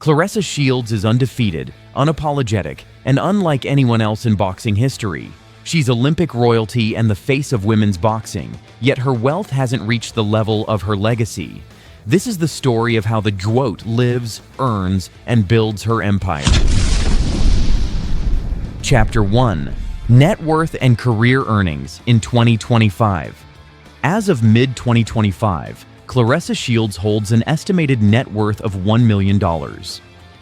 Claressa Shields is undefeated, unapologetic, and unlike anyone else in boxing history. She's Olympic royalty and the face of women's boxing, yet her wealth hasn't reached the level of her legacy. This is the story of how the GWOAT lives, earns, and builds her empire. Chapter 1. Net Worth and Career Earnings in 2025. As of mid-2025, Claressa Shields holds an estimated net worth of $1 million.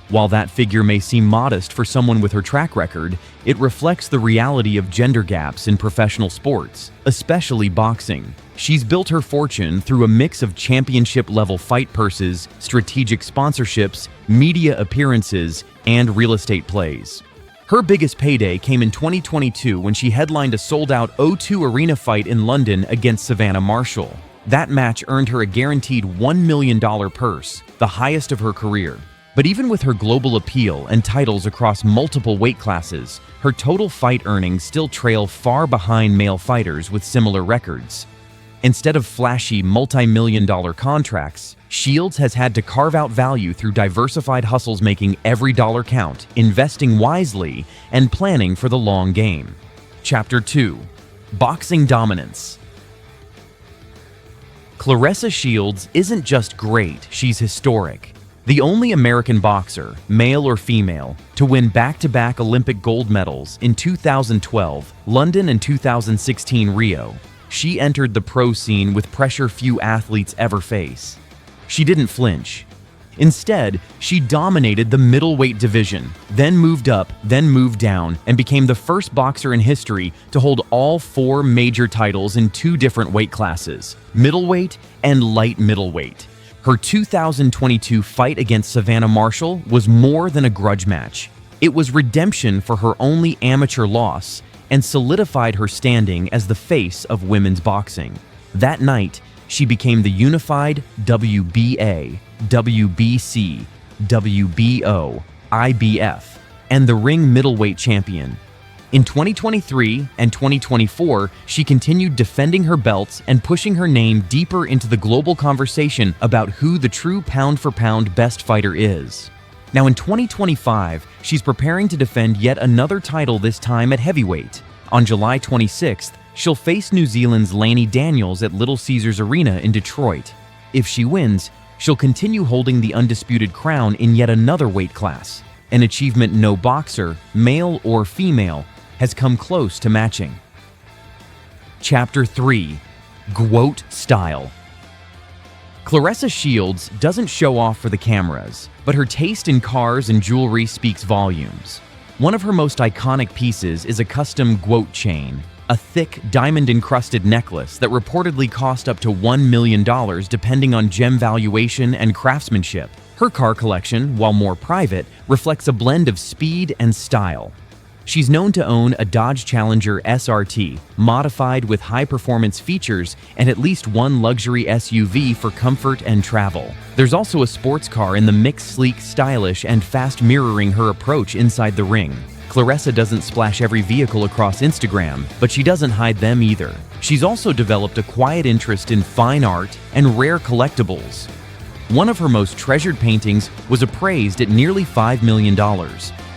While that figure may seem modest for someone with her track record, it reflects the reality of gender gaps in professional sports, especially boxing. She's built her fortune through a mix of championship-level fight purses, strategic sponsorships, media appearances, and real estate plays. Her biggest payday came in 2022 when she headlined a sold-out O2 Arena fight in London against Savannah Marshall. That match earned her a guaranteed $1 million purse, the highest of her career. But even with her global appeal and titles across multiple weight classes, her total fight earnings still trail far behind male fighters with similar records. Instead of flashy multi-million-dollar contracts, Shields has had to carve out value through diversified hustles, making every dollar count, investing wisely, and planning for the long game. Chapter 2. Boxing Dominance. Claressa Shields isn't just great, she's historic. The only American boxer, male or female, to win back-to-back Olympic gold medals in 2012, London, and 2016 Rio, she entered the pro scene with pressure few athletes ever face. She didn't flinch. Instead, she dominated the middleweight division, then moved up, then moved down, and became the first boxer in history to hold all 4 major titles in 2 different weight classes, middleweight and light middleweight. Her 2022 fight against Savannah Marshall was more than a grudge match. It was redemption for her only amateur loss and solidified her standing as the face of women's boxing. That night, she became the unified WBA, WBC, WBO, IBF, and the ring middleweight champion. In 2023 and 2024, she continued defending her belts and pushing her name deeper into the global conversation about who the true pound-for-pound best fighter is. Now in 2025, she's preparing to defend yet another title, this time at heavyweight. On July 26th, she'll face New Zealand's Lanny Daniels at Little Caesars Arena in Detroit. If she wins, she'll continue holding the undisputed crown in yet another weight class, an achievement no boxer, male or female, has come close to matching. Chapter 3. GWOAT Style. Claressa Shields doesn't show off for the cameras, but her taste in cars and jewelry speaks volumes. One of her most iconic pieces is a custom GWOAT chain, a thick, diamond-encrusted necklace that reportedly cost up to $1 million depending on gem valuation and craftsmanship. Her car collection, while more private, reflects a blend of speed and style. She's known to own a Dodge Challenger SRT, modified with high-performance features, and at least one luxury SUV for comfort and travel. There's also a sports car in the mix, sleek, stylish, and fast, mirroring her approach inside the ring. Claressa doesn't splash every vehicle across Instagram, but she doesn't hide them either. She's also developed a quiet interest in fine art and rare collectibles. One of her most treasured paintings was appraised at nearly $5 million,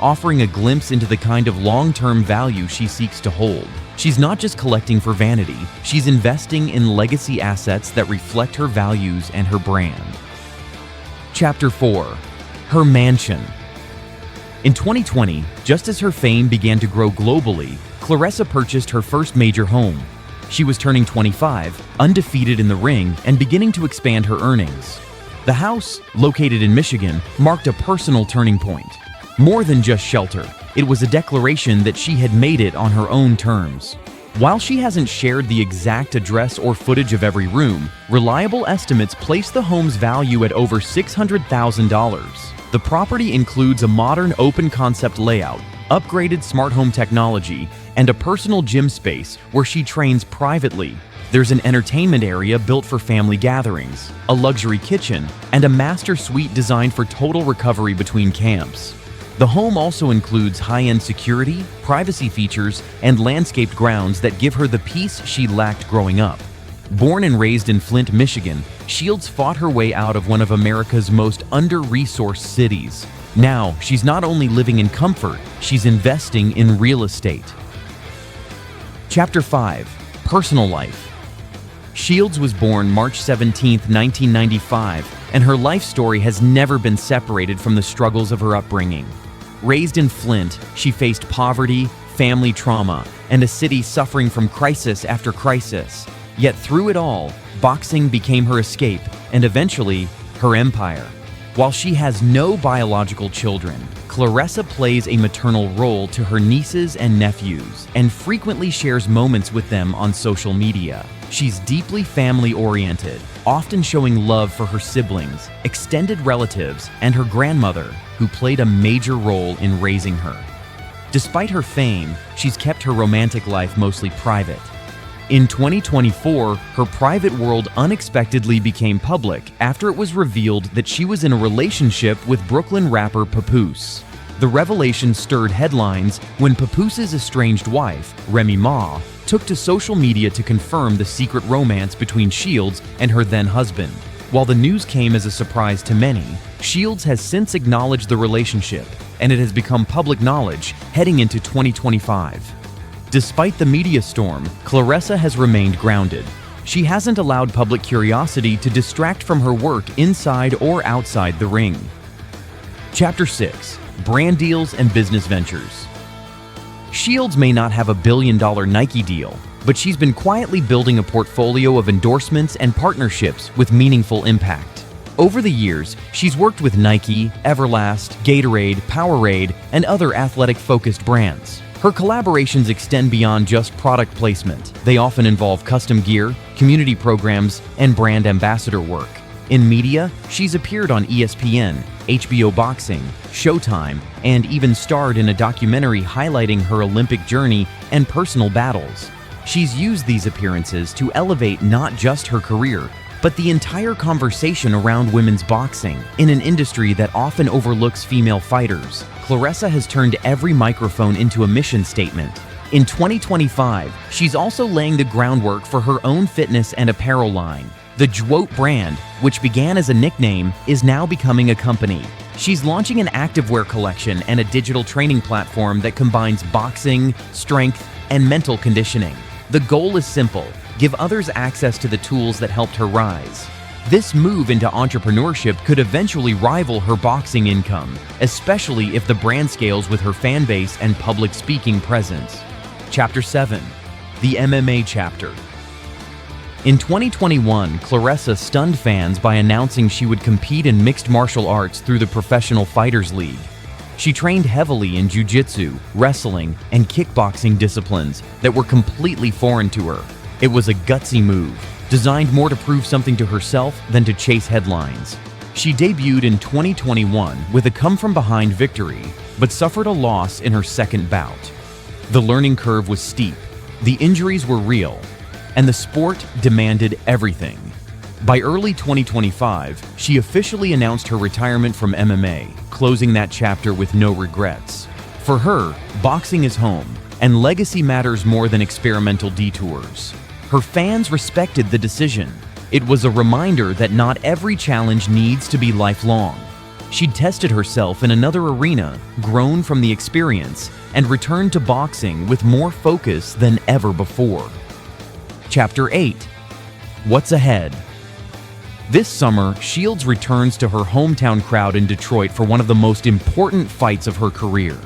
offering a glimpse into the kind of long-term value she seeks to hold. She's not just collecting for vanity, she's investing in legacy assets that reflect her values and her brand. Chapter 4. Her mansion. In 2020, just as her fame began to grow globally, Claressa purchased her first major home. She was turning 25, undefeated in the ring, and beginning to expand her earnings. The house, located in Michigan, marked a personal turning point. More than just shelter, it was a declaration that she had made it on her own terms. While she hasn't shared the exact address or footage of every room, reliable estimates place the home's value at over $600,000. The property includes a modern open-concept layout, upgraded smart home technology, and a personal gym space where she trains privately. There's an entertainment area built for family gatherings, a luxury kitchen, and a master suite designed for total recovery between camps. The home also includes high-end security, privacy features, and landscaped grounds that give her the peace she lacked growing up. Born and raised in Flint, Michigan, Shields fought her way out of one of America's most under-resourced cities. Now, she's not only living in comfort, she's investing in real estate. Chapter 5. Personal Life. Shields was born March 17, 1995, and her life story has never been separated from the struggles of her upbringing. Raised in Flint, she faced poverty, family trauma, and a city suffering from crisis after crisis. Yet through it all, boxing became her escape and eventually her empire. While she has no biological children, Claressa plays a maternal role to her nieces and nephews and frequently shares moments with them on social media. She's deeply family-oriented, often showing love for her siblings, extended relatives, and her grandmother, who played a major role in raising her. Despite her fame, she's kept her romantic life mostly private. In 2024, her private world unexpectedly became public after it was revealed that she was in a relationship with Brooklyn rapper Papoose. The revelation stirred headlines when Papoose' estranged wife, Remy Ma, took to social media to confirm the secret romance between Shields and her then-husband. While the news came as a surprise to many, Shields has since acknowledged the relationship, and it has become public knowledge heading into 2025. Despite the media storm, Claressa has remained grounded. She hasn't allowed public curiosity to distract from her work inside or outside the ring. Chapter 6. Brand Deals and Business Ventures. Shields may not have a billion-dollar Nike deal, but she's been quietly building a portfolio of endorsements and partnerships with meaningful impact. Over the years, she's worked with Nike, Everlast, Gatorade, Powerade, and other athletic-focused brands. Her collaborations extend beyond just product placement. They often involve custom gear, community programs, and brand ambassador work. In media, she's appeared on ESPN, HBO Boxing, Showtime, and even starred in a documentary highlighting her Olympic journey and personal battles. She's used these appearances to elevate not just her career, but the entire conversation around women's boxing. In an industry that often overlooks female fighters, Claressa has turned every microphone into a mission statement. In 2025, she's also laying the groundwork for her own fitness and apparel line. The GWOAT brand, which began as a nickname, is now becoming a company. She's launching an activewear collection and a digital training platform that combines boxing, strength, and mental conditioning. The goal is simple: give others access to the tools that helped her rise. This move into entrepreneurship could eventually rival her boxing income, especially if the brand scales with her fan base and public speaking presence. Chapter 7. The MMA Chapter. In 2021, Claressa stunned fans by announcing she would compete in mixed martial arts through the Professional Fighters League. She trained heavily in jiu-jitsu, wrestling, and kickboxing disciplines that were completely foreign to her. It was a gutsy move, designed more to prove something to herself than to chase headlines. She debuted in 2021 with a come-from-behind victory, but suffered a loss in her second bout. The learning curve was steep, the injuries were real, and the sport demanded everything. By early 2025, she officially announced her retirement from MMA, closing that chapter with no regrets. For her, boxing is home, and legacy matters more than experimental detours. Her fans respected the decision. It was a reminder that not every challenge needs to be lifelong. She'd tested herself in another arena, grown from the experience, and returned to boxing with more focus than ever before. Chapter 8. What's ahead? This summer, Shields returns to her hometown crowd in Detroit for one of the most important fights of her career.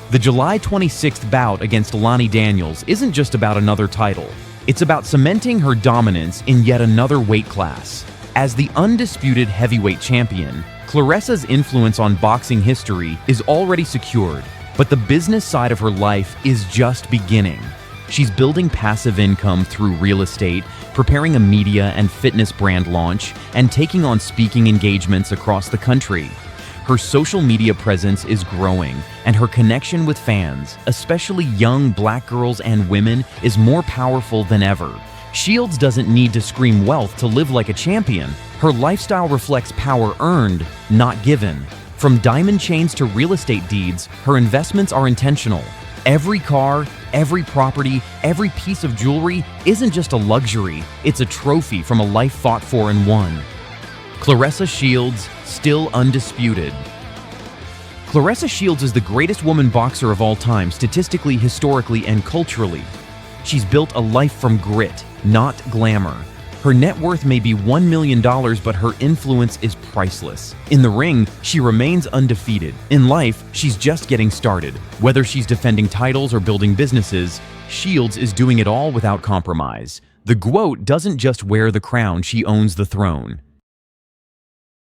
The July 26th bout against Lonnie Daniels isn't just about another title. It's about cementing her dominance in yet another weight class. As the undisputed heavyweight champion, Claressa's influence on boxing history is already secured, but the business side of her life is just beginning. She's building passive income through real estate, preparing a media and fitness brand launch, and taking on speaking engagements across the country. Her social media presence is growing, and her connection with fans, especially young Black girls and women, is more powerful than ever. Shields doesn't need to scream wealth to live like a champion. Her lifestyle reflects power earned, not given. From diamond chains to real estate deeds, her investments are intentional. Every car, every property, every piece of jewelry isn't just a luxury, it's a trophy from a life fought for and won. Claressa Shields, still undisputed. Claressa Shields is the greatest woman boxer of all time, statistically, historically, and culturally. She's built a life from grit, not glamour. Her net worth may be $1 million, but her influence is priceless. In the ring, she remains undefeated. In life, she's just getting started. Whether she's defending titles or building businesses, Shields is doing it all without compromise. The GWOAT doesn't just wear the crown, she owns the throne.